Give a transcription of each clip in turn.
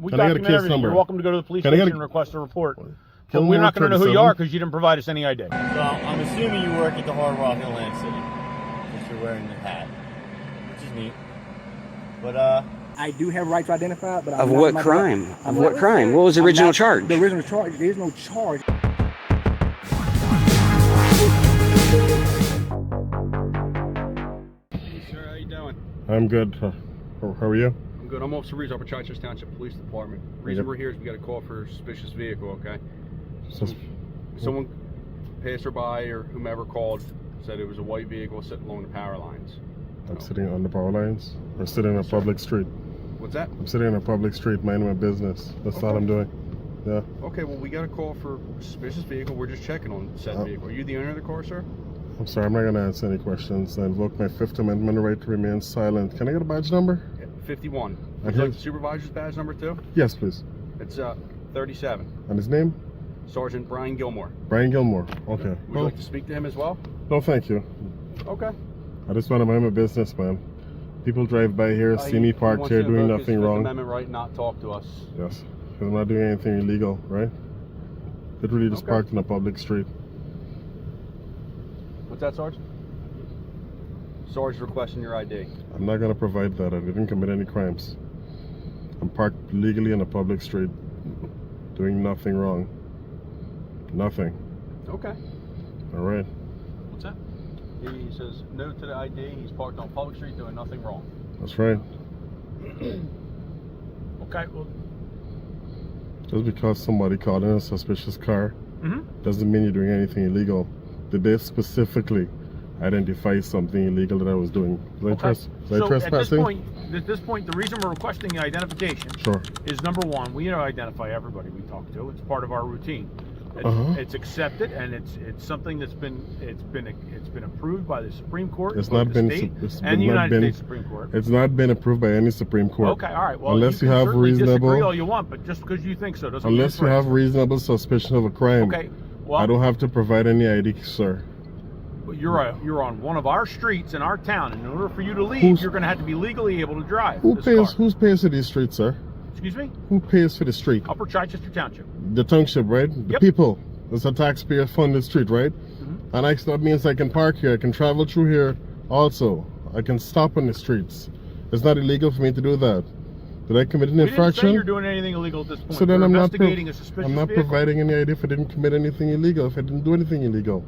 We document everything. You're welcome to go to the police station and request a report. But we're not going to know who you are because you didn't provide us any ID. So I'm assuming you work at the Hard Rock in Atlantic City, since you're wearing the hat, which is neat. But I do have a right to identify, but of what crime? Of what crime? What was the original charge? The original charge. There is no charge. Hey sir, how you doing? I'm good. How are you? I'm good. I'm Officer Reed, Upper Chichester Township Police Department. The reason we're here is we got a call for a suspicious vehicle, okay? Someone, passerby or whomever called, said it was a white vehicle sitting along the power lines. I'm sitting on the power lines. Or sitting in a public street. What's that? I'm sitting in a public street minding my business. That's all I'm doing. Yeah. Okay, well we got a call for a suspicious vehicle. We're just checking on said vehicle. Are you the owner of the car, sir? I'm sorry, I'm not going to answer any questions. I invoke my Fifth Amendment right to remain silent. Can I get a badge number? Yeah, 51. Would you like the supervisor's badge number too? Yes, please. It's 37. And his name? Sergeant Brian Gilmore. Brian Gilmore. Okay. Would you like to speak to him as well? No, thank you. Okay. I just want to mind my business, man. People drive by here, see me parked here doing nothing wrong. Fifth Amendment right not talk to us. Yes, because I'm not doing anything illegal, right? Literally just parked in a public street. What's that, Sarge? Sarge requesting your ID. I'm not going to provide that. I didn't commit any crimes. I'm parked legally in a public street, doing nothing wrong. Nothing. Okay. All right. What's that? He says no to the ID. He's parked on public street doing nothing wrong. That's right. Okay, well. Just because somebody called in a suspicious car doesn't mean you're doing anything illegal. Did they specifically identify something illegal that I was doing? Was I trespassing? At this point, the reason we're requesting the identification is number one, we identify everybody we talk to. It's part of our routine. It's accepted, and it's something that's been approved by the Supreme Court, it's not been and the United States Supreme Court. It's not been approved by any Supreme Court. Okay, all right. Well, unless you have reasonable, disagree all you want, but just because you think so doesn't. Unless you have reasonable suspicion of a crime. Okay. Well, I don't have to provide any ID, sir. You're on one of our streets in our town, and in order for you to leave, you're going to have to be legally able to drive. Who pays for these streets, sir? Excuse me? Who pays for the street? Upper Chichester Township. The township, right? The people. It's a taxpayer-funded street, right? And that means I can park here. I can travel through here also. I can stop on the streets. It's not illegal for me to do that. Did I commit an infraction? We didn't say you're doing anything illegal at this point. So then I'm not vehicle. providing any ID if I didn't commit anything illegal, if I didn't do anything illegal.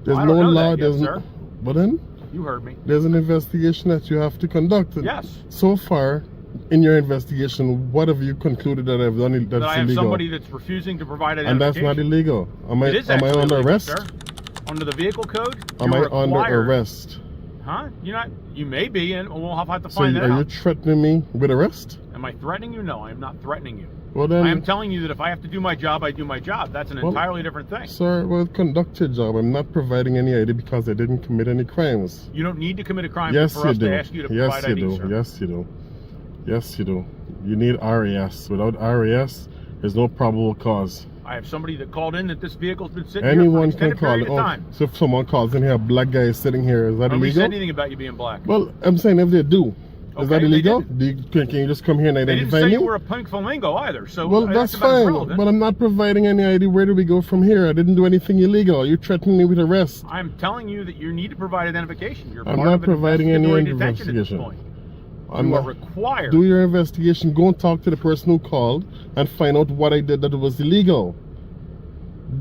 There's no law, sir. But then? You heard me. There's an investigation that you have to conduct. Yes. So far, in your investigation, what have you concluded that I've done that's illegal? That I have somebody that's refusing to provide identification. And that's not illegal. Am I under arrest? Sir. Under the vehicle code? Am I under arrest? Huh? You're not. You may be, and we'll have to find that out. So are you threatening me with arrest? Am I threatening you? No, I am not threatening you. Well then, I am telling you that if I have to do my job, I do my job. That's an entirely different thing. Sir, well, conduct your job. I'm not providing any ID because I didn't commit any crimes. You don't need to commit a crime for us to ask you to provide ID, sir. Yes, you do. Yes, you do. You need RAS. Without RAS, there's no probable cause. I have somebody that called in that this vehicle's been sitting Anyone here for an extended period of time. So if someone calls in here, a black guy is sitting here, is that illegal? Nobody said anything about you being black. Well, I'm saying if they do. Is that illegal? Can you just come here and identify me? They didn't say you were a pink flamingo either. So well, that's fine. But I'm not providing any ID. Where do we go from here? I didn't do anything illegal. Are you threatening me with arrest? I'm telling you that you need to provide identification. You're I'm not providing any investigation. You are required. Do your investigation. Go and talk to the person who called and find out what I did that was illegal.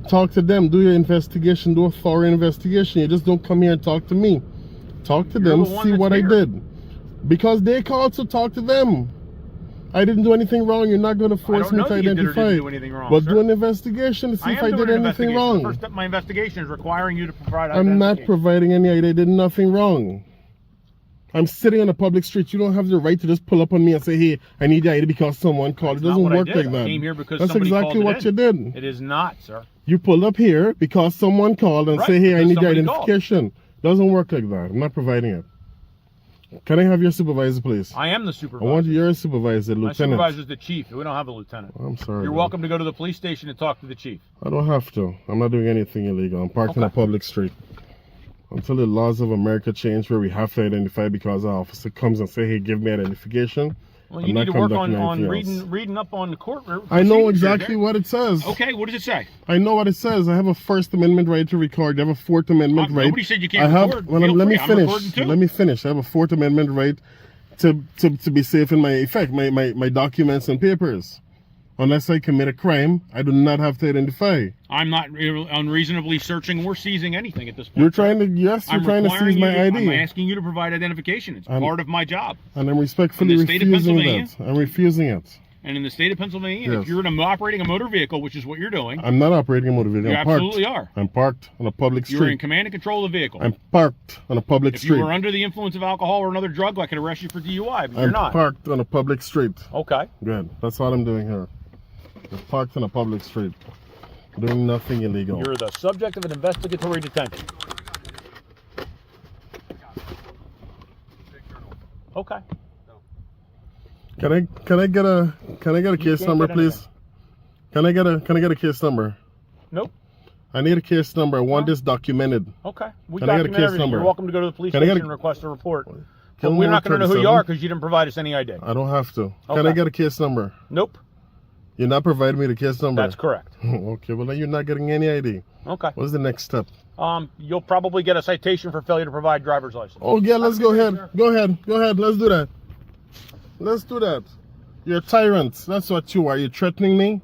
Talk to them. Do your investigation. Do a thorough investigation. You just don't come here and talk to me. Talk to them. See what I did. Because they called, so talk to them. I didn't do anything wrong. You're not going to force me to identify. But do an investigation to see if I did anything wrong. The first step of my investigation is requiring you to provide identification. I'm not providing any ID. I did nothing wrong. I'm sitting on a public street. You don't have the right to just pull up on me and say, hey, I need the ID because someone called. It doesn't work like that. I came here because that's exactly what you did. It is not, sir. You pulled up here because someone called and say, hey, I need the identification. Doesn't work like that. I'm not providing it. Can I have your supervisor, please? I am the supervisor. I want your supervisor, lieutenant. My supervisor is the chief. We don't have a lieutenant. I'm sorry. You're welcome to go to the police station and talk to the chief. I don't have to. I'm not doing anything illegal. I'm parked on a public street. Until the laws of America change where we have to identify because our officer comes and say, hey, give me identification, Well, you need to work on reading up on the court. I know exactly what it says. Okay, what does it say? I know what it says. I have a First Amendment right to record. I have a Fourth Amendment right. Nobody said you can't record. Well, let me finish. Let me finish. I have a Fourth Amendment right to be safe in my documents and papers. Unless I commit a crime, I do not have to identify. I'm not unreasonably searching or seizing anything at this point. You're trying to seize my ID. I'm asking you to provide identification. It's part of my job. And I'm respectfully refusing that. I'm refusing it. And in the state of Pennsylvania, if you're operating a motor vehicle, which is what you're doing. I'm not operating a motor vehicle. You absolutely are. I'm parked on a public street. You're in command and control of the vehicle. I'm parked on a public street. If you were under the influence of alcohol or another drug, I could arrest you for DUI, but you're not. I'm parked on a public street. Okay. Good. That's all I'm doing here. You're parked on a public street, doing nothing illegal. You're the subject of an investigatory detention. Okay. Can I get a case number, please? Can I get a case number? Nope. I need a case number. I want this documented. Okay. Can I get a case number? You're welcome to go to the police station and request a report. But we're not going to know who you are because you didn't provide us any ID. I don't have to. Okay. Can I get a case number? Nope. You're not providing me the case number? That's correct. Okay, well then you're not getting any ID. Okay. What's the next step? You'll probably get a citation for failure to provide driver's license. Oh yeah, let's go ahead. Go ahead. Let's do that. Let's do that. You're a tyrant. That's what you are. You're threatening me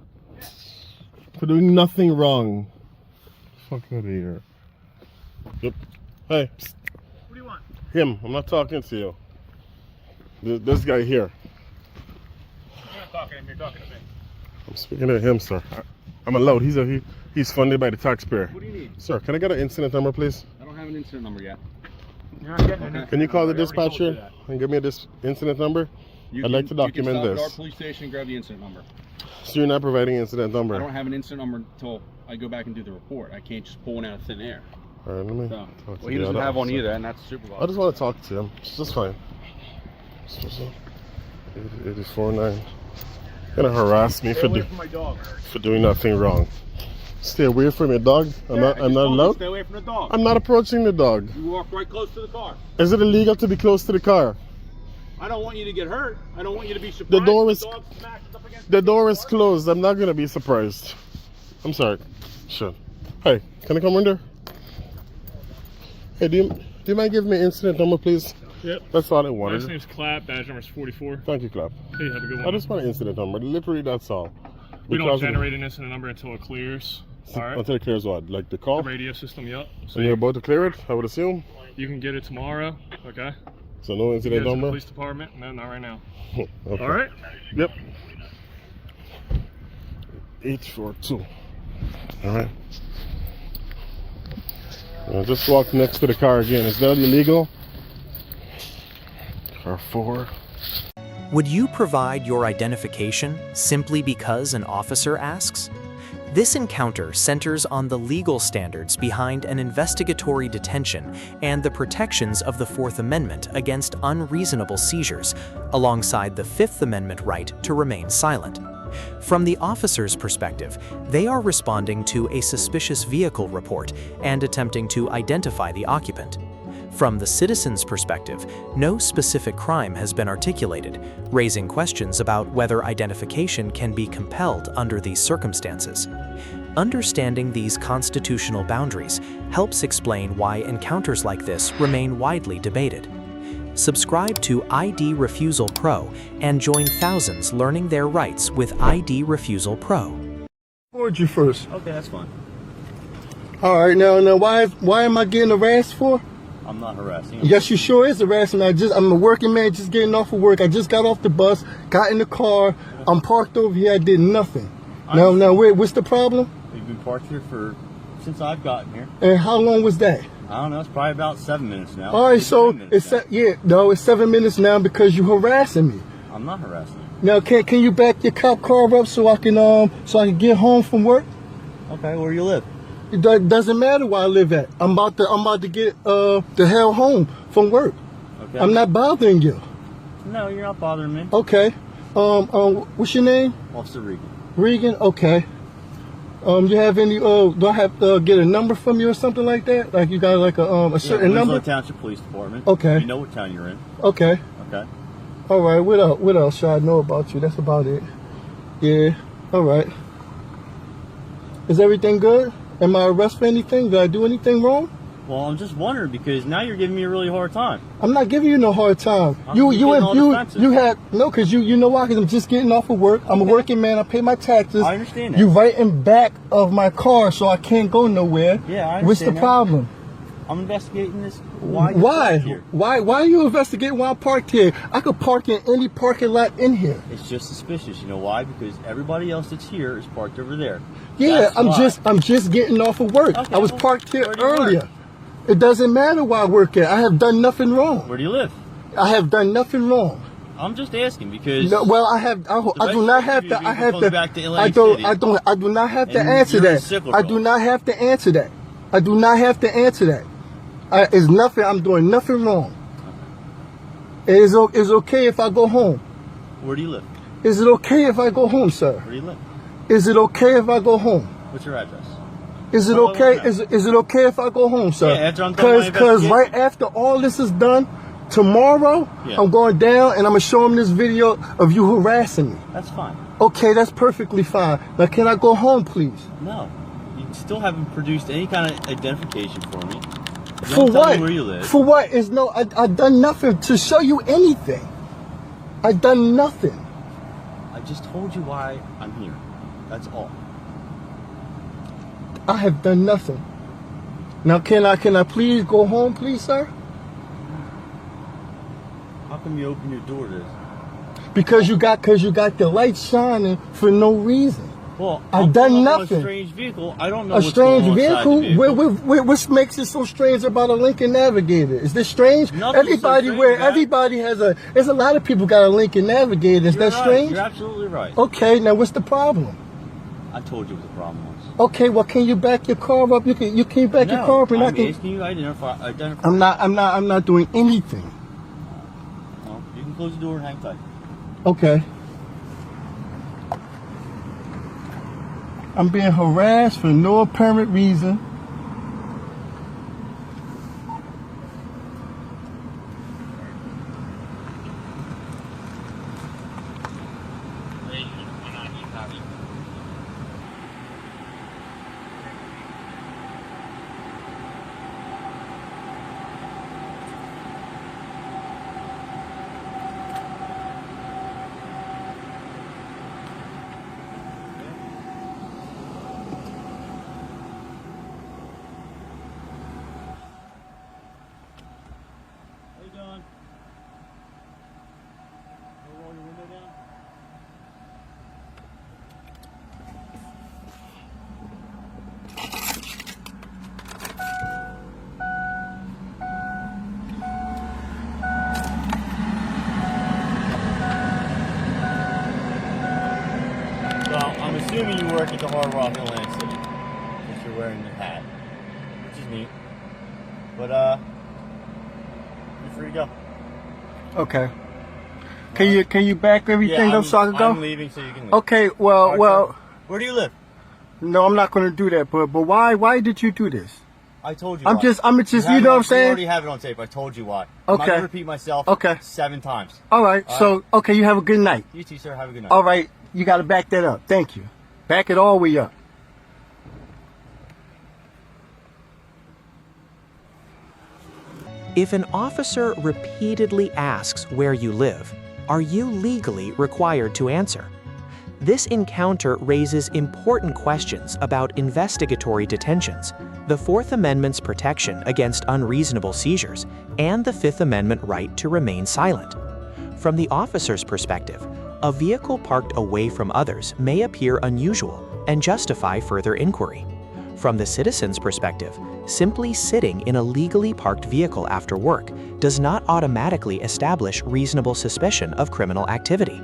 for doing nothing wrong. Fuck out of here. Yep. Hey. Psst. What do you want? Him. I'm not talking to you. This guy here. You're not talking to him. You're talking to me. I'm speaking to him, sir. I'm allowed. He's funded by the taxpayer. What do you need? Sir, can I get an incident number, please? I don't have an incident number yet. You're not getting it. Can you call the dispatcher and give me this incident number? I'd like to document you can stop this. at our police station and grab the incident number. So you're not providing incident number? I don't have an incident number until I go back and do the report. I can't just pull one out of thin air. All right, let me So, talk to well, he doesn't have one either, and that's supervisor. I just want to talk to him. It's just fine. 84.9. Gonna harass me for doing nothing wrong. Stay away from your dog. I'm not allowed. Stay away from the dog. I'm not approaching the dog. You walk right close to the car. Is it illegal to be close to the car? I don't want you to get hurt. I don't want you to be surprised. The door is closed. I'm not gonna be surprised. I'm sorry. Sure. Hey, can I come in there? Hey, do you mind giving me incident number, please? Yep. That's all I wanted. Last name's Clapp, badge number's 44. Thank you, Clap. Hey, have a good one. I just want an incident number. Literally, that's all. We don't generate an incident number until it clears. All right. Until it clears what? Like the call? The radio system, yep. So you're about to clear it, I would assume? You can get it tomorrow, okay? So no incident number? The police department? No, not right now. Okay. All right? Yep. 842. All right. I'll just walk next to the car again. Is that illegal? Car 4. Would you provide your identification simply because an officer asks? This encounter centers on the legal standards behind an investigatory detention and the protections of the Fourth Amendment against unreasonable seizures, alongside the Fifth Amendment right to remain silent. From the officer's perspective, they are responding to a suspicious vehicle report and attempting to identify the occupant. From the citizen's perspective, no specific crime has been articulated, raising questions about whether identification can be compelled under these circumstances. Understanding these constitutional boundaries helps explain why encounters like this remain widely debated. Subscribe to ID Refusal Pro and join thousands learning their rights with ID Refusal Pro. Record you first. Okay, that's fine. All right, now why am I getting harassed for? I'm not harassing you. Yes, you sure is harassing. I'm a working man just getting off of work. I just got off the bus, got in the car. I'm parked over here. I did nothing. Now, what's the problem? We've been parked here since I've gotten here. And how long was that? I don't know. It's probably about 7 minutes now. All right, so it's 7 minutes now because you're harassing me. I'm not harassing you. Now, can you back your cop car up so I can get home from work? Okay, where you live? It doesn't matter where I live at. I'm about to get the hell home from work. Okay. I'm not bothering you. No, you're not bothering me. Okay. What's your name? Officer Regan. Regan. Okay. You have any? Do I have to get a number from you or something like that? Like you got like a certain number? Township Police Department. Okay. You know what town you're in. Okay. Okay. All right, what else should I know about you? That's about it. Yeah, all right. Is everything good? Am I arrested for anything? Did I do anything wrong? Well, I'm just wondering because now you're giving me a really hard time. I'm not giving you no hard time. You had no, because you know why? Because I'm just getting off of work. I'm a working man. I pay my taxes. I understand that. You right in back of my car, so I can't go nowhere. Yeah, I understand. What's the problem? I'm investigating this. Why? Why are you investigating why I'm parked here? I could park in any parking lot in here. It's just suspicious. You know why? Because everybody else that's here is parked over there. Yeah, I'm just getting off of work. Okay, I was parked here earlier. It doesn't matter where I work at. I have done nothing wrong. Where do you live? I have done nothing wrong. I'm just asking because. No, well, I do not have to. I have to. I do not have to answer that. I do not have to answer that. I do not have to answer that. It's nothing. I'm doing nothing wrong. It's okay if I go home. Where do you live? Is it okay if I go home, sir? Where do you live? Is it okay if I go home? What's your address? Is it okay? Is it okay if I go home, sir? Yeah, after I'm done my Because investigation. right after all this is done, tomorrow I'm going down and I'm gonna show him this video of you harassing me. That's fine. Okay, that's perfectly fine. Now, can I go home, please? No, you still haven't produced any kind of identification for me. You For don't tell what? me where you live. For what? I've done nothing to show you anything. I've done nothing. I just told you why I'm here. That's all. I have done nothing. Now, can I please go home, please, sir? How come you open your door to this? Because you got the light shining for no reason. Well, I've done nothing. A strange vehicle. I don't know. A what's strange going on vehicle? inside the vehicle. What makes it so strange about a Lincoln Navigator? Is this strange? Nothing's so strange about it. Everybody has there's a lot of people got a Lincoln Navigator. Is that You're right. strange? You're absolutely right. Okay, now what's the problem? I told you what the problem was. Okay, well, can you back your car up? You can back your car up, and I'm asking you identify. I'm not doing anything. Well, you can close the door and hang tight. Okay. I'm being harassed for no apparent reason. How you doing? Roll your window down. Well, I'm assuming you work at the Hard Rock Atlantic City, since you're wearing the hat, which is neat. But you're free to go. Okay. Can you back everything up so I can go? I'm leaving, so you can leave. Okay. Well. Where do you live? No, I'm not going to do that. But why did you do this? I told you. I'm why. just. You know what I'm saying? You already have it on tape. I told you why. I'm not Okay. gonna repeat myself. Okay. 7 times. All right. So okay, you have a good night. You too, sir. Have a good night. All right. You got to back that up. Thank you. Back it all the way up. If an officer repeatedly asks where you live, are you legally required to answer? This encounter raises important questions about investigatory detentions, the Fourth Amendment's protection against unreasonable seizures, and the Fifth Amendment right to remain silent. From the officer's perspective, a vehicle parked away from others may appear unusual and justify further inquiry. From the citizen's perspective, simply sitting in a legally parked vehicle after work does not automatically establish reasonable suspicion of criminal activity.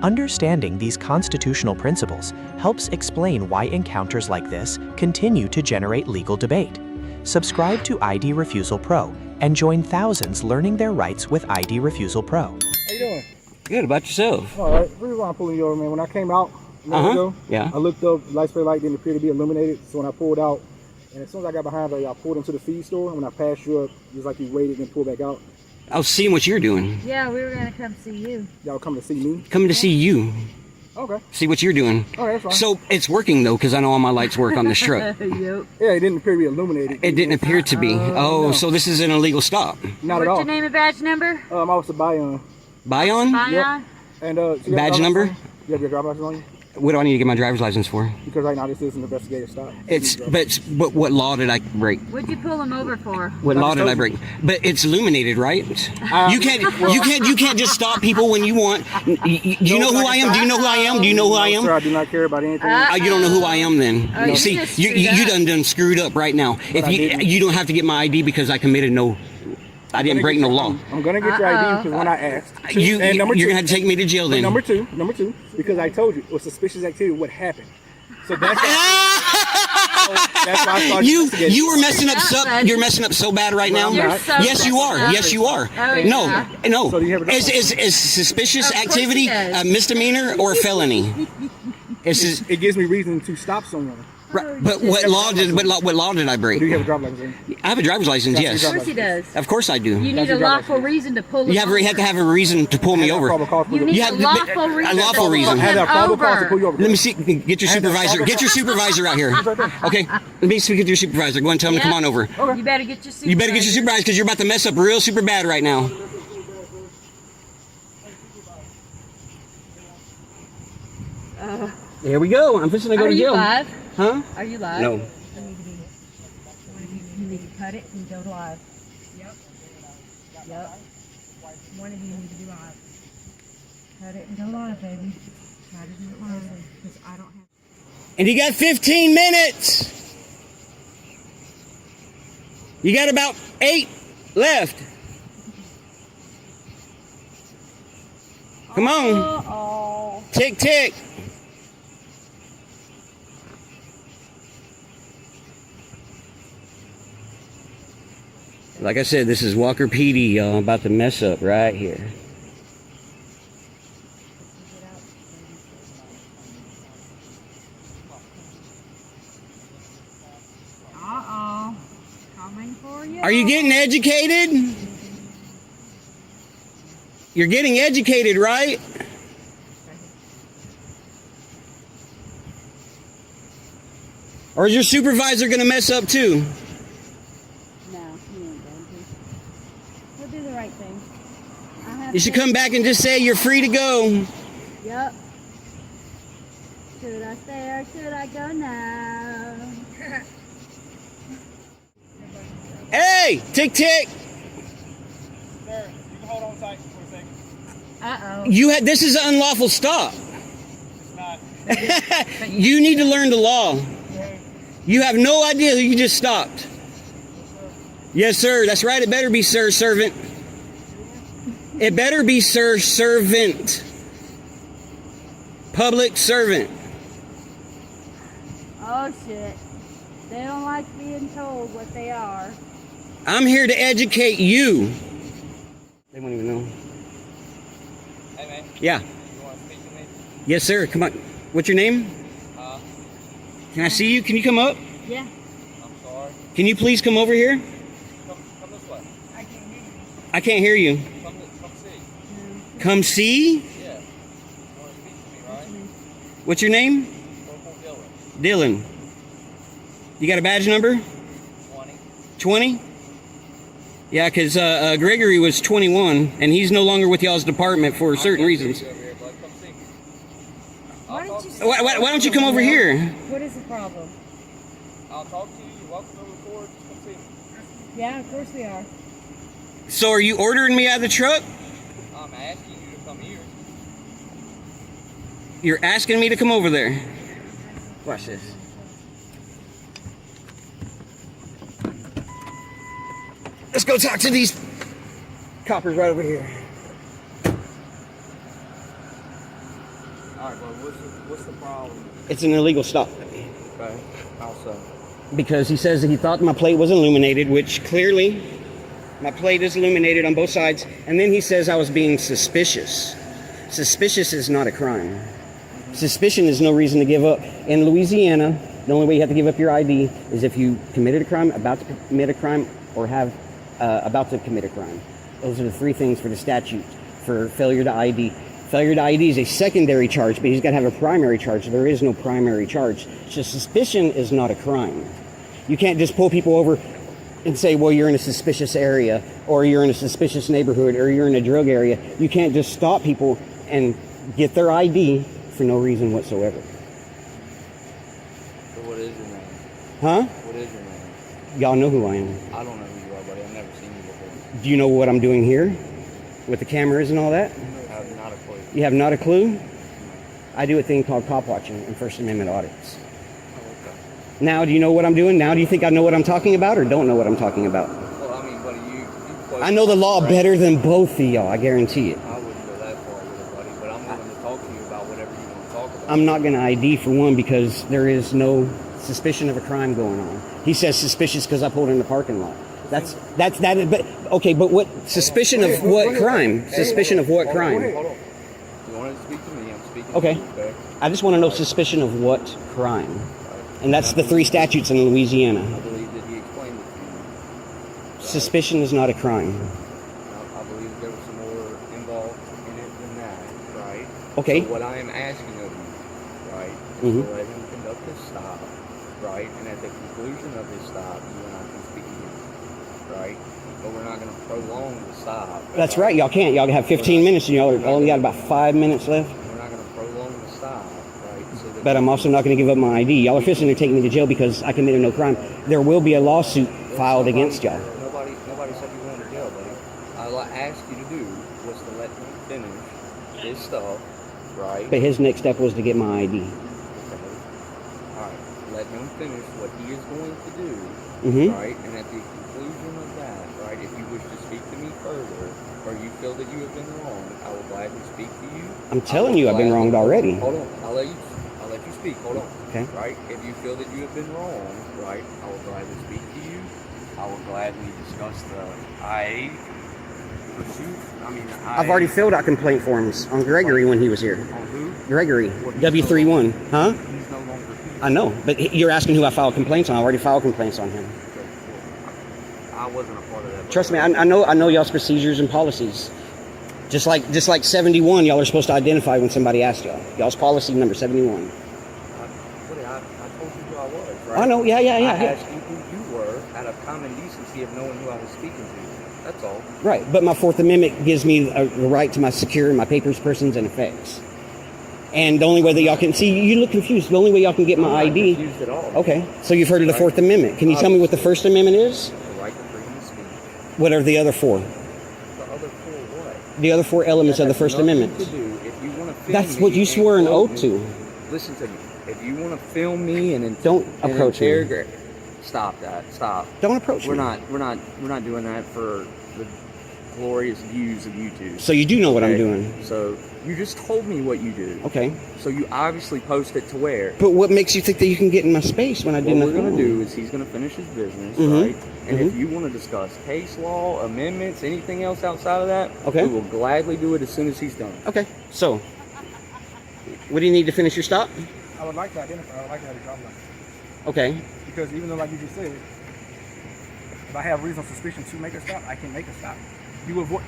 Understanding these constitutional principles helps explain why encounters like this continue to generate legal debate. Subscribe to ID Refusal Pro and join thousands learning their rights with ID Refusal Pro. How you doing? Good, about yourself? All right. The reason why I'm pulling you over, man, when I came out a minute ago, Yeah. I looked up, light spray light didn't appear to be illuminated, so when I pulled out, and as soon as I got behind her, I pulled into the feed store, and when I passed you up, it was like you waited and pulled back out. I was seeing what you're doing. Yeah, we were gonna come see you. Y'all coming to see me? Coming to see you. Okay. See what you're doing. Oh, that's fine. So it's working though, because I know all my lights work on this truck. Yep. Yeah, it didn't appear to be illuminated. It didn't appear to be. No. So this is an illegal stop. Not at What's all. your name and badge number? Officer Bayon. Bayon? Bayon? And so you Badge have your number? driver's license? You have your driver's license on you? What do I need to get my driver's license for? Because right now this is an investigative stop. But what law did I break? What'd you pull him over for? What law did I break? But it's illuminated, right? You can't just stop people when you want. Do you know who I am? Do you know who I am? Do you know who I am? Sir, I do not care about anything. You don't know who I am then. You see, you done screwed up right now. If you don't have to get my ID because I committed I didn't break no law. I'm gonna get your ID because when I asked, you're gonna have to take me to jail then. Number two, because I told you it was suspicious activity. What happened? So that's why I started investigating. You were messing up. You're messing up so bad right now. Yes, you are. Yes, you are. No. So do you have a Is suspicious activity a misdemeanor or a felony? It gives me reason to stop someone. Right, but what law did I break? Do you have a driver's license? I have a driver's license. Yes. Of course he does. Of course I do. You need a lawful reason to pull him over. You have to have a reason to pull me over. You need a lawful reason. A lawful reason. I have that probable cause to pull you over. Let me see. Get your supervisor. Get your supervisor out here. Okay. Let me speak with your supervisor. Go and tell him to come on over. You better get your supervisor. You better get your supervisor because you're about to mess up real super bad right now. Here we go. I'm fixing to go to jail. Are you live? Huh? Are you live? No. You need to cut it and go live. Yep. One of you need to be live. Cut it and go live, baby. Try to do it live because I don't have. And you got 15 minutes. You got about 8 left. Come on. Tick, tick. Like I said, this is Walker PD, y'all. I'm about to mess up right here. Coming for you. Are you getting educated? You're getting educated, right? Or is your supervisor going to mess up too? We'll do the right thing. You should come back and just say you're free to go. Yep. Should I stay or should I go now? Hey, tick tick. Sir, you can hold on tight for a second. Uh-oh. This is an unlawful stop. It's not. You need to learn the law. You have no idea who you just stopped. Yes, sir. That's right. It better be sir servant. It better be sir servant. Public servant. Oh, shit. They don't like being told what they are. I'm here to educate you. They won't even know. Hey, man. Yeah. You want to speak to me? Yes, sir. Come on. What's your name? Can I see you? Can you come up? Yeah. I'm sorry. Can you please come over here? Come this way. I can't hear you. Come see. Come see? Yeah. You want to speak to me, right? What's your name? Corporal Dylan. You got a badge number? 20. 20? Yeah, because Gregory was 21, and he's no longer with y'all's department for certain reasons. Why don't you come over here? What is the problem? I'll talk to you. You're welcome to record. Just come see me. Yeah, of course we are. So are you ordering me out of the truck? I'm asking you to come here. You're asking me to come over there. Watch this. Let's go talk to these coppers right over here. All right, but what's the problem? It's an illegal stop. Okay. How so? Because he says that he thought my plate was illuminated, which clearly my plate is illuminated on both sides. And then he says I was being suspicious. Suspicious is not a crime. Suspicion is no reason to give up. In Louisiana, the only way you have to give up your ID is if you committed a crime, about to commit a crime, or have about to commit a crime. Those are the three things for the statute for failure to ID. Failure to ID is a secondary charge, but he's got to have a primary charge. There is no primary charge. So suspicion is not a crime. You can't just pull people over and say, well, you're in a suspicious area, or you're in a suspicious neighborhood, or you're in a drug area. You can't just stop people and get their ID for no reason whatsoever. So what is your name? Huh? What is your name? Y'all know who I am. I don't know who you are, buddy. I've never seen you before. Do you know what I'm doing here with the cameras and all that? I have not a clue. You have not a clue? I do a thing called cop watching and First Amendment audits. Oh, okay. Now, do you know what I'm doing? Now, do you think I know what I'm talking about or don't know what I'm talking about? Well, I mean, buddy, you I know the law better than both of y'all, I guarantee it. I wouldn't go that far with it, buddy, but I'm willing to talk to you about whatever you want to talk about. I'm not going to ID for one because there is no suspicion of a crime going on. He says suspicious because I pulled in the parking lot. That's but okay, but what suspicion of what crime? Suspicion of what crime? Hold on. You wanted to speak to me, I'm speaking Okay. to you, okay? I just want to know suspicion of what crime. And that's the three statutes in Louisiana. I believe that he explained it to you. Suspicion is not a crime. I believe there was some more involved in it than that, right? Okay. So what I am asking of you, right, is Mhm. to let him conduct his stop, right? And at the conclusion of his stop, you and I can speak again, right? But we're not going to prolong the stop. That's right, y'all can't. Y'all have 15 minutes and y'all only got about 5 minutes left. We're not going to prolong the stop, right? So that But I'm also not going to give up my ID. Y'all are fixing to take me to jail because I committed no crime. There will be a lawsuit filed against y'all. Nobody said you wanted to jail, buddy. All I asked you to do was to let him finish his stuff, right? But his next step was to get my ID. Okay. All right. Let him finish what he is going to do, Mhm. right? And at the conclusion of that, right, if you wish to speak to me further, or you feel that you have been wrong, I will gladly speak to you. I'm telling you I've been wronged already. Hold on. I'll let you speak. Hold on. Okay. Right? If you feel that you have been wrong, right, I will gladly speak to you. I will gladly discuss the IA pursuit. I've already filled out complaint forms on Gregory when he was here. On who? Gregory, Well, he's W31. Huh? He's no longer here. I know, but you're asking who I filed complaints on. I already filed complaints on him. I wasn't a part of that. Trust me, I know y'all's procedures and policies. Just like 71, y'all are supposed to identify when somebody asks y'all. Y'all's policy number 71. I told you who I was, right? I know, yeah. I asked you who you were out of common decency of knowing who I was speaking to. That's all. Right, but my Fourth Amendment gives me a right to my secure, my papers, persons, and effects. And the only way that y'all can see, you look confused. The only way y'all can get my I'm not ID. confused at all. Okay, so you've heard of the Fourth Amendment. Can you tell me what the First Amendment is? The right to freedom of speech. What are the other four? The other four what? The other four elements of the First Amendment. To do. If you want to film That's me what you and swore an quote oath me- to. Listen to me. If you want to film me and Don't approach me. interrogate, stop that. Stop. Don't approach We're me. not doing that for the glorious views of YouTube. So you do know what I'm Okay? doing. So you just told me what you do. Okay. So you obviously post it to where? But what makes you think that you can get in my space when I What did we're nothing going to wrong? do is he's going to finish his business, Mhm. right? And if you want to discuss case law, amendments, anything else outside of that, Okay. we will gladly do it as soon as he's done. Okay, so what do you need to finish your stop? I would like to identify. I would like to have a driver's license. Okay. Because even though, like you just said, if I have reasonable suspicion to make a stop, I can make a stop. You avoid,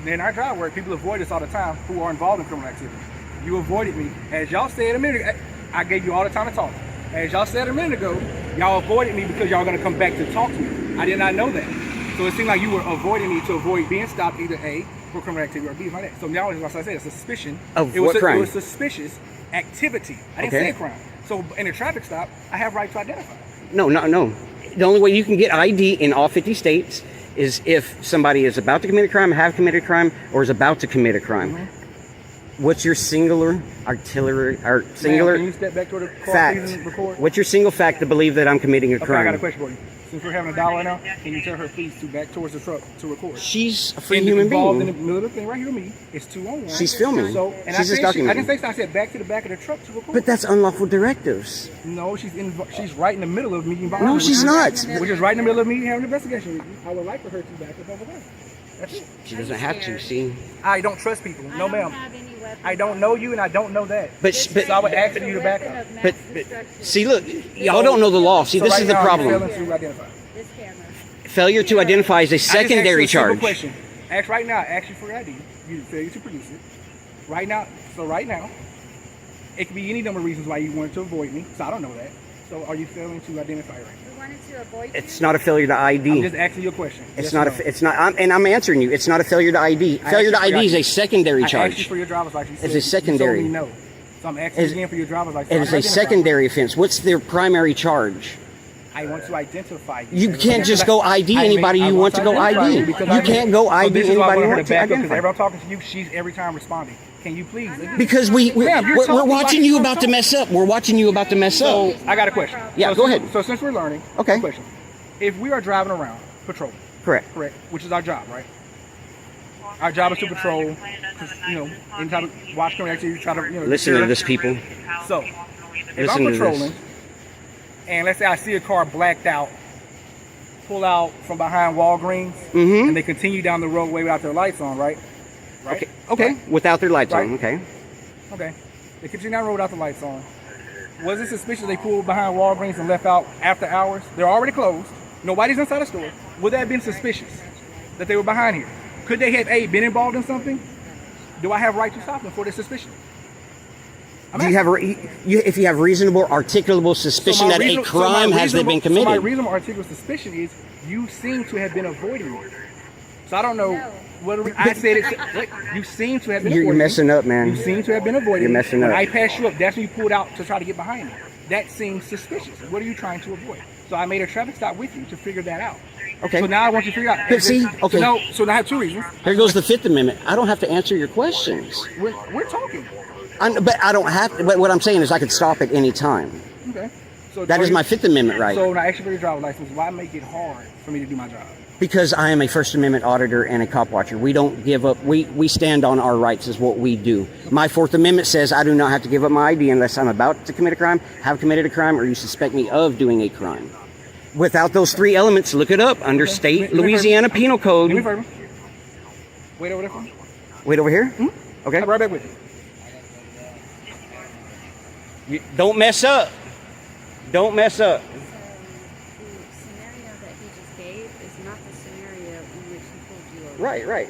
in our job work, people avoid us all the time who are involved in criminal activity. You avoided me. As y'all said a minute ago, I gave you all the time to talk. As y'all said a minute ago, y'all avoided me because y'all going to come back to talk to me. I did not know that. So it seemed like you were avoiding me to avoid being stopped either A, for criminal activity, or B, like that. So now, as I said, a suspicion. Of it was what crime? It was suspicious activity. I didn't Okay. say a crime. So in a traffic stop, I have right to identify. No. The only way you can get ID in all 50 states is if somebody is about to commit a crime, have committed a crime, or is about to commit a crime. What's your singular artillery or singular Ma'am, can you step back toward the car, fact? please, and record? What's your single fact to believe that I'm committing a Okay, crime? I got a question for you. Since we're having a dialogue right now, can you tell her please to back towards the truck to record? She's a free And human involved being. in the middle of the thing right here with me. It's 2-on-1. She's filming. So, and She's just I documenting. didn't say so. I said back to the back of the truck to record. But that's unlawful directives. No, she's right in the middle of me. Behind No, me, she's not. Which is right in the middle of me having an investigation with you. I would like for her to back up over there. That's it. She doesn't have to, see. I don't trust people. No, ma'am. I don't know you, and I don't know that. But so I would ask for you to back up. But see, look, y'all don't know the law. See, So this right is the now, you're problem. failing to identify. Failure to identify is a I secondary just asked you a simple charge. question. right now, ask you for your ID. You failure to produce it. Right now, it could be any number of reasons why you wanted to avoid me. So I don't know that. So are you failing to identify right now? We wanted to avoid you? It's not a failure to ID. I'm just asking you a question. It's Yes not or no? it's not, and I'm answering you. It's not a failure to ID. Failure to ID is a secondary I asked you charge. for your driver's license. It's a secondary. You told me no. So I'm asking you again for your driver's license. It is a secondary offense. What's their primary charge? I want to identify you. You can't just go ID anybody you want to go ID. You can't go ID anybody you want to identify. Because every I'm talking to you, she's every time responding. Can you please? Because we're watching you about to mess up. We're watching you about to mess up. So I got a question. Yeah, go ahead. So since we're learning, okay. Question: if we are driving around patrolling, correct, which is our job, right? Our job is to patrol, any type of watch criminal activity, try to listen to this, people. So if I'm patrolling, and let's say I see a car blacked out, pull out from behind Walgreens, and they continue down the roadway without their lights on, right? Right. Okay. Without their lights on. Okay. Okay. They continue down the road without the lights on. Was it suspicious they pulled behind Walgreens and left out after hours? They're already closed. Nobody's inside the store. Would that have been suspicious that they were behind here? Could they have been involved in something? Do I have right to stop them for this suspicion? Do you have if you have reasonable, articulable suspicion that a crime has been committed? So my reasonable, articulable suspicion is you seem to have been avoiding me. So I don't know. I said it. You seem to have been avoiding me. You're messing up, man. You seem to have been avoiding me. You're messing up. When I passed you up, that's when you pulled out to try to get behind me. That seems suspicious. What are you trying to avoid? So I made a traffic stop with you to figure that out. Okay. So now I want you to figure out. But see, okay. So now I have two reasons. Here goes the Fifth Amendment. I don't have to answer your questions. We're talking. But I don't have to. But what I'm saying is I could stop at any time. Okay. So that is my Fifth Amendment right. So now, actually, for your driver's license, why make it hard for me to do my job? Because I am a First Amendment auditor and a cop watcher. We don't give up. We stand on our rights is what we do. My Fourth Amendment says I do not have to give up my ID unless I'm about to commit a crime, have committed a crime, or you suspect me of doing a crime. Without those three elements, look it up under state Louisiana Penal Code. Wait over there for me. Wait over here? Okay. I'll be right back with you. Don't mess up. Don't mess up. Right.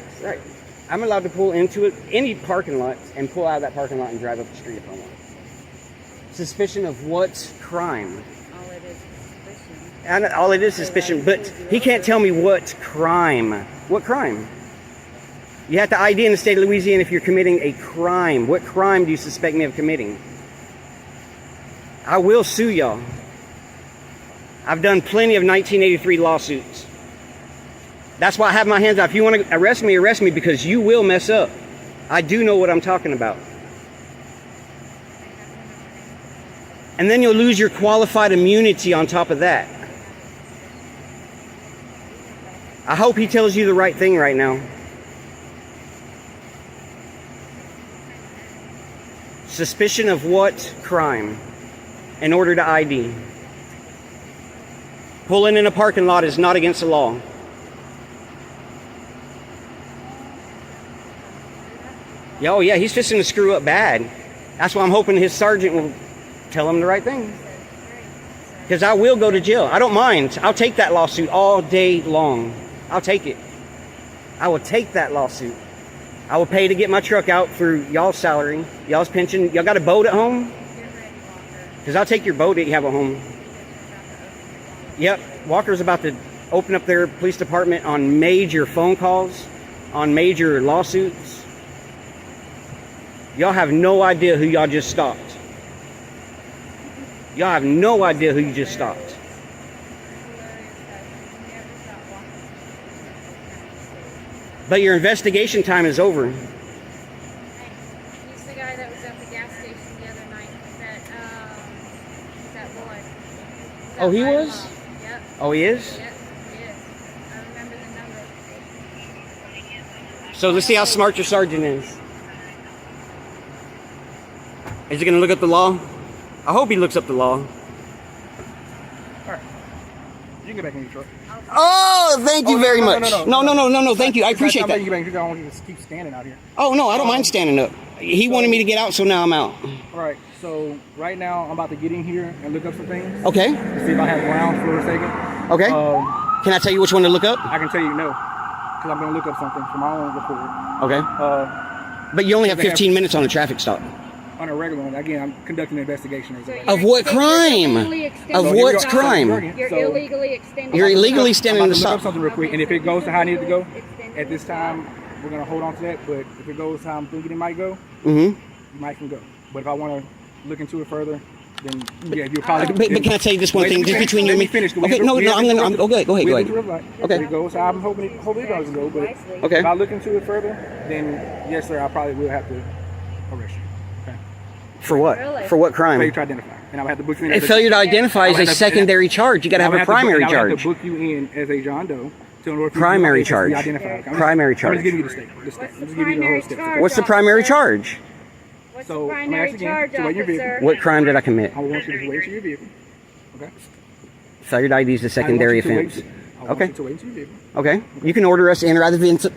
I'm allowed to pull into any parking lot and pull out of that parking lot and drive up the street if I want. Suspicion of what crime? All it is suspicion, but he can't tell me what crime. What crime? You have to ID in the state of Louisiana if you're committing a crime. What crime do you suspect me of committing? I will sue y'all. I've done plenty of 1983 lawsuits. That's why I have my hands out. If you want to arrest me because you will mess up. I do know what I'm talking about. And then you'll lose your qualified immunity on top of that. I hope he tells you the right thing right now. Suspicion of what crime? In order to ID. Pulling in a parking lot is not against the law. Oh yeah, he's fixing to screw up bad. That's why I'm hoping his sergeant will tell him the right thing. Because I will go to jail. I don't mind. I'll take that lawsuit all day long. I'll take it. I will take that lawsuit. I will pay to get my truck out through y'all's salary, y'all's pension. Y'all got a boat at home? Because I'll take your boat that you have at home. Yep, Walker's about to open up their police department on major phone calls, on major lawsuits. Y'all have no idea who y'all just stopped. Y'all have no idea who you just stopped. But your investigation time is over. He's the guy that was at the gas station the other night. That boy. Oh, he was? Yep. Oh, he is? Yep, he is. I remember the number. So let's see how smart your sergeant is. Is he going to look up the law? I hope he looks up the law. All right. You can get back in your truck. Oh, thank you very much. No, thank you. I appreciate that. I don't want you to keep standing out here. Oh, no, I don't mind standing up. He wanted me to get out, so now I'm out. All right. So right now, I'm about to get in here and look up some things. Okay. See if I have grounds for a second. Okay. Can I tell you which one to look up? I can tell you no. because I'm going to look up something for my own report. Okay. But you only have 15 minutes on a traffic stop. On a regular one, again, I'm conducting an investigation. Of what crime? Of what crime? You're illegally extending. You're illegally extending the stop. stop. Something real quick, and if it goes to how I need it to go, at this time, we're gonna hold on to that. But if it goes how I'm thinking it might go, you might can go. But if I want to look into it further, then yeah, you probably. But can I tell you this one thing, just between you and me? Finish. Okay, no, I'm gonna. Go ahead. Okay. If it goes how I'm hoping it does go, but if I look into it further, then yes, sir, I probably will have to arrest you. For what? Really? For what crime? Failure to identify. And I would have to book you in. Failure to identify is a secondary charge. You got to have a primary charge. I would have to book you in as a John Doe. Primary charge. Primary charge. I'm just giving you the state. I'm just giving you the whole state. What's the primary charge? What's the primary charge, officer? What crime did I commit? I want you to wait to your vehicle. Okay. Failure to ID is a secondary offense. Okay. Okay. You can order us in or out of the vehicle.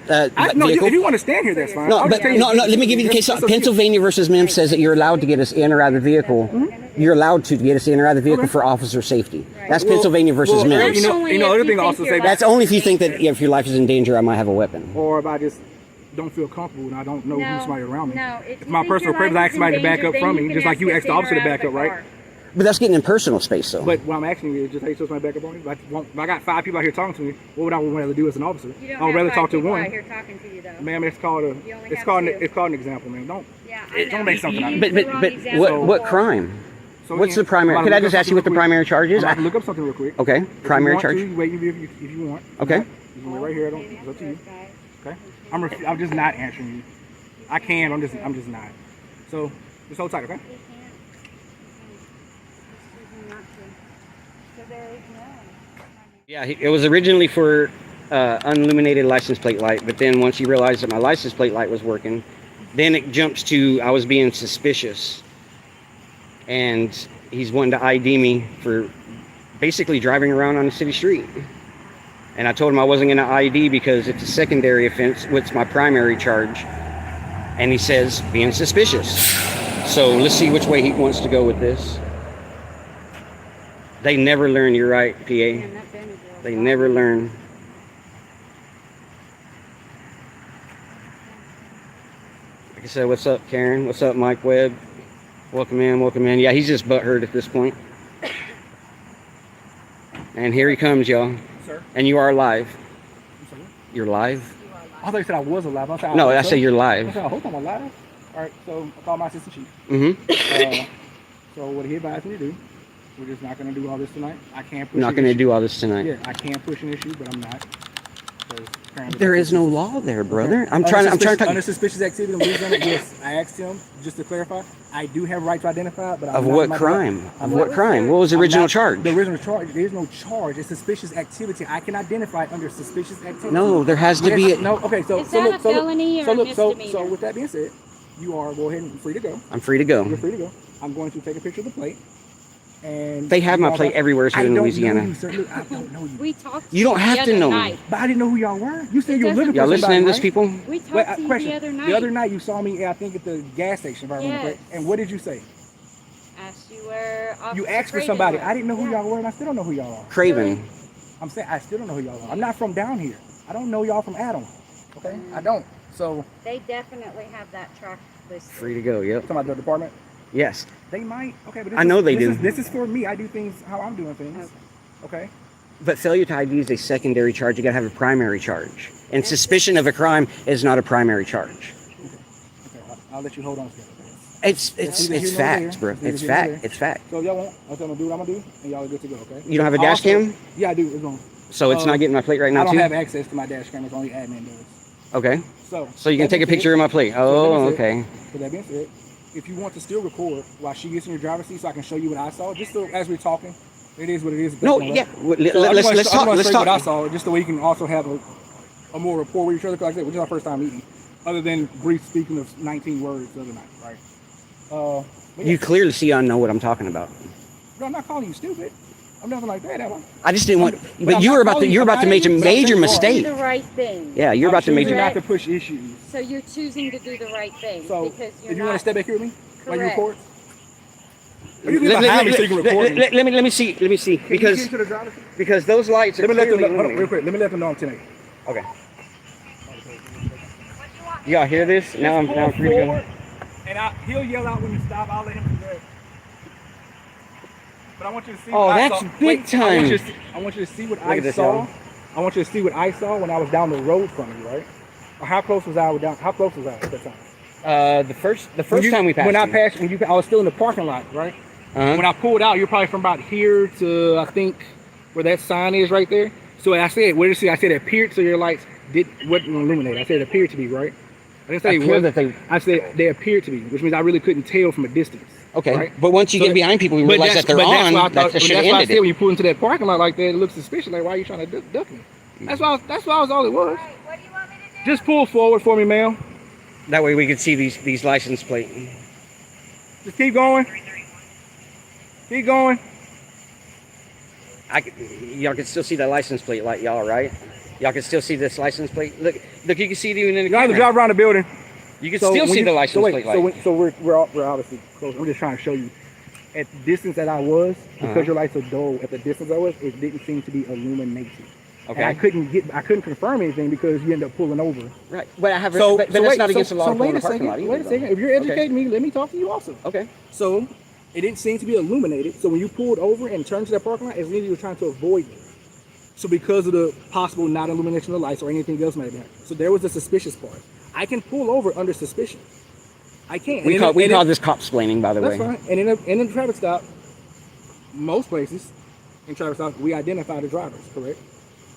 No, if you want to stand here, that's fine. No, but no. Let me give you the case. Pennsylvania versus Mims says that you're allowed to get us in or out of the vehicle. You're allowed to get us in or out of the vehicle for officer safety. That's Pennsylvania versus Mims. You know, other thing also say that's only if you think that if your life is in danger, I might have a weapon. Or if I just don't feel comfortable and I don't know who's somebody around me. No, if my personal privilege, I ask somebody to back up from me, just like you asked the officer to back up, right? But that's getting in personal space, though. But what I'm asking you is just, hey, so somebody back up on me. If I got 5 people out here talking to me, what would I want to do as an officer? I would rather talk to one. Out here talking to you, though. Ma'am, it's called an example, man. Don't make something out of it. But what crime? What's the primary? Could I just ask you what the primary charge is? I can look up something real quick. Okay, primary charge. You wait if you want. Okay. You can wait right here. It's up to you. Okay. I'm just not answering you. I can. I'm just not. So just hold tight, okay? Yeah, it was originally for unilluminated license plate light, but then once he realized that my license plate light was working, then it jumps to I was being suspicious, and he's wanting to ID me for basically driving around on the city street. And I told him I wasn't going to ID because it's a secondary offense, what's my primary charge. And he says being suspicious. So let's see which way he wants to go with this. They never learn, you're right, PA. They never learn. Like I said, what's up, Karen? What's up, Mike Webb? Welcome in, welcome in. Yeah, he's just butthurt at this point. And here he comes, y'all. Sir? And you are live. You're live? I thought you said I was alive. I say you're live. I hope I'm alive. All right, so I called my assistant chief. Mm-hmm. So what he advised me to do, we're just not going to do all this tonight. I can't push. Not going to do all this tonight. Yeah, I can't push an issue, but I'm not. There is no law there, brother. Okay. I'm trying to. Under suspicious activity, yes, I asked him just to clarify. I do have a right to identify, but of what crime? Of what crime? What was the original charge? The original charge. There is no charge. It's suspicious activity. I can identify under suspicious activity. No, there has to be. No. Okay. So is that a felony or a misdemeanor? So with that being said, you are go ahead and free to go. I'm free to go. You're free to go. I'm going to take a picture of the plate. And they have my plate everywhere here in Louisiana. I don't know you. We talked to you don't have to know me. But I didn't know who y'all were. You said you were looking for somebody, y'all listening to this, right? people? We talked to you the other night. The other night you saw me, I think, at the gas station, if I remember correctly. And what did you say? Asked you where you asked for somebody. I didn't know who y'all were, and I still don't know who y'all are. Craven. I'm saying I still don't know who y'all are. I'm not from down here. I don't know y'all from Adam. Okay? I don't. So they definitely have that track listed. Free to go, yep. Talking about the department? Yes. They might. Okay, but I know they do. This is for me. I do things how I'm doing things. Okay. But failure to ID is a secondary charge. You gotta have a primary charge. And suspicion of a crime is not a primary charge. Okay. I'll let you hold on to that. It's fact, bro. It's fact. It's fact. So y'all won't. I'm gonna do what I'm gonna do, and y'all are good to go. Okay. You don't have a dash cam? Yeah, I do. It's on. So it's not getting my plate right now, I don't too? have access to my dash cam. It's only admin does. Okay. So you can take a picture of my plate. Oh, okay. So that being said, if you want to still record while she gets in your driver's seat, so I can show you what I saw, just so as we're talking, it is what it is. No, yeah. Let's talk. Let's talk. What I saw, just so we can also have a more rapport with each other. Like I said, which is our first time meeting, other than brief speaking of 19 words the other night, right? You clearly see I know what I'm talking about. No, I'm not calling you stupid. I'm nothing like that, am I? I just didn't want. But you're about to make a major mistake. Do the right thing. Yeah, you're about to make. Not to push issues. So you're choosing to do the right thing. So because if you want to step back here with me, while you record. Let me see because those lights are clearly illuminated. Real quick, let me let them know I'm 10-8. Okay. Y'all hear this? Now I'm free to go. And he'll yell out when you stop. I'll let him do that. But I want you to see. Oh, what that's I saw. big time. I want you to see what Look at I this, saw. y'all. I want you to see what I saw when I was down the road from you, right? Or how close was I at that time? The first time we passed. I was still in the parking lot, right? When I pulled out, you're probably from about here to I think where that sign is right there. So I said, where did you see? I said it appeared so your lights wouldn't illuminate. I said it appeared to be, right? I didn't say I said they appeared to be, which means I really couldn't tell from a distance. Okay, right? but once you get behind people, you realize that they're on. That should have ended I it. said when you pull into that parking lot like that, it looks suspicious. Like, why are you trying to duck me? That's why all it was. What do you want me to do? Just pull forward for me, ma'am. That way we could see these license plates. Just keep going. Keep going. Y'all can still see the license plate, like y'all, right? Y'all can still see this license plate. Look, you can see it even in the camera. You have to drive around the building. You can still see the license plate light. So we're obviously close. We're just trying to show you at the distance that I was, because your lights are dull. At the distance I was, it didn't seem to be illuminated. Okay. And I couldn't confirm anything because you end up pulling over. Right. But I have. But that's not against the law. Wait a second. Wait a second. If you're educating me, let me talk to you also. Okay. So it didn't seem to be illuminated. So when you pulled over and turned to that parking lot, it's means you were trying to avoid me. So because of the possible not illumination of the lights or anything else might be happening. So there was a suspicious part. I can pull over under suspicion. I can. We call this cop-splaining, by the way. That's fine. And in a traffic stop, most places in traffic stops, we identify the drivers, correct?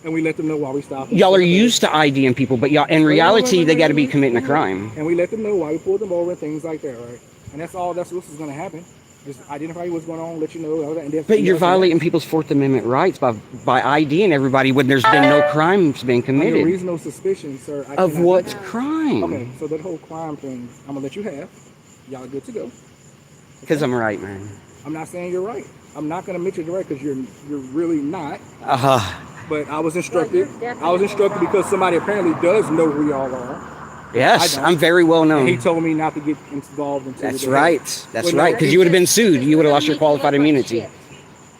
And we let them know why we stopped. Y'all are used to IDing people, but y'all, in reality, they got to be committing a crime. And we let them know why we pulled them over and things like that, right? And that's what's going to happen. Just identify what's going on, let you know. And then but you're violating people's Fourth Amendment rights by IDing everybody when there's been no crimes being committed. Under reasonable suspicion, sir. Of what crime? Okay, so that whole crime thing, I'm going to let you have. Y'all are good to go. Because I'm right, man. I'm not saying you're right. I'm not going to admit you're right because you're really not. But I was instructed. Because somebody apparently does know who y'all are. Yes, I'm very well known. And he told me not to get involved in. That's right. That's right. Because you would have been sued. You would have lost your qualified immunity.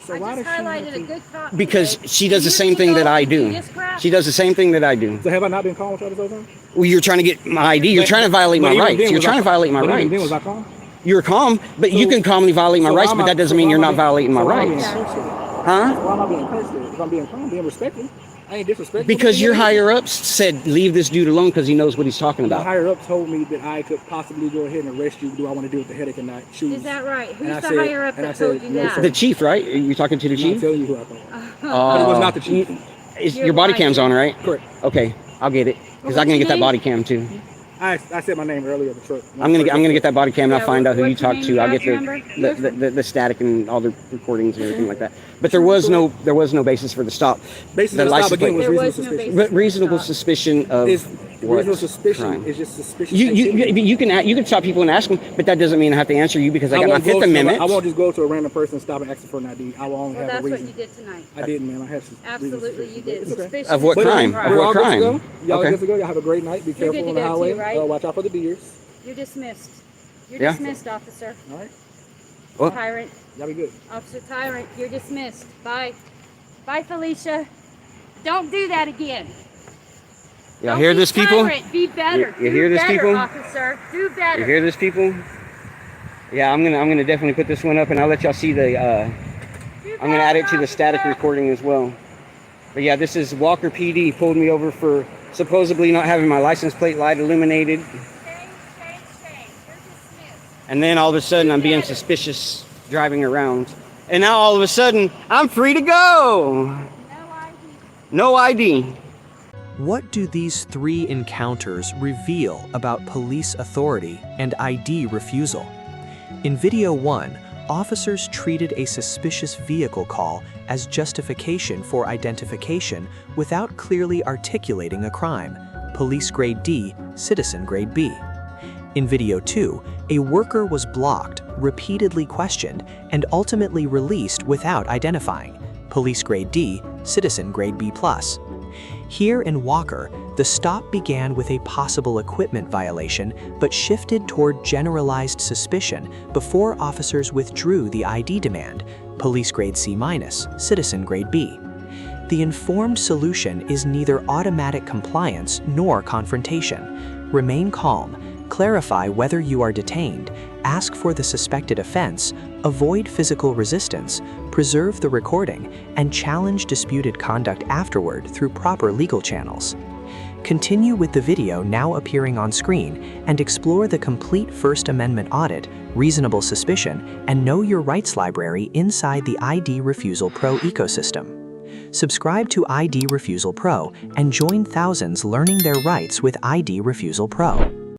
So why does she? Because she does the same thing that I do. She does the same thing that I do. So have I not been calm with y'all this whole time? Well, you're trying to get my ID. You're trying to violate my rights. You're trying to violate my rights. Was I calm? You're calm, but you can calmly violate my rights, but that doesn't mean you're not violating my rights. Huh? Why am I being cursed? If I'm being calm, being respectful. I ain't disrespectful. Because your higher ups said leave this dude alone because he knows what he's talking about. The higher ups told me that I could possibly go ahead and arrest you. Do I want to deal with the headache and not choose? Is that right? Who's the higher up that told you that? The chief, right? Are you talking to the chief? I'm telling you who I thought. But it was not the chief. Your body cam's on, right? Correct. Okay, I'll get it because I'm gonna get that body cam too. I said my name earlier in the truck. I'm gonna get that body cam and I'll find out who you talked to. I'll get the static and all the recordings and everything like that. But there was no basis for the stop. Basis for the stop again was reasonable suspicion. But reasonable suspicion of reasonable suspicion is just suspicious. You can stop people and ask them, but that doesn't mean I have to answer you because I got my Fifth Amendment. I won't just go to a random person and stop and ask for an ID. I will only have a reason. That's what you did tonight. I didn't, man. I have some. Absolutely, you did. Suspicious. Of what crime? Of what crime? Y'all good to go. Y'all have a great night. Be careful on the highway. Watch out for the deers. You're dismissed. You're dismissed, officer. All right. What? Tyrant. Y'all be good. Officer Tyrant, you're dismissed. Bye. Bye, Felicia. Don't do that again. Y'all hear this, people? Tyrant. Be better. You hear this, people? Officer, do better. You hear this, people? Yeah, I'm gonna definitely put this one up, and I'll let y'all see the. I'm gonna add it to the static recording as well. But yeah, this is Walker PD pulled me over for supposedly not having my license plate light illuminated. And then all of a sudden I'm being suspicious driving around. And now all of a sudden I'm free to go. No ID. What do these three encounters reveal about police authority and ID refusal? In video 1, officers treated a suspicious vehicle call as justification for identification without clearly articulating a crime, police grade D, citizen grade B. In video 2, a worker was blocked, repeatedly questioned, and ultimately released without identifying, police grade D, citizen grade B+. Here in Walker, the stop began with a possible equipment violation but shifted toward generalized suspicion before officers withdrew the ID demand, police grade C-, citizen grade B. The informed solution is neither automatic compliance nor confrontation. Remain calm, clarify whether you are detained, ask for the suspected offense, avoid physical resistance, preserve the recording, and challenge disputed conduct afterward through proper legal channels. Continue with the video now appearing on screen and explore the complete First Amendment audit, reasonable suspicion, and know your rights library inside the ID Refusal Pro ecosystem. Subscribe to ID Refusal Pro and join thousands learning their rights with ID Refusal Pro.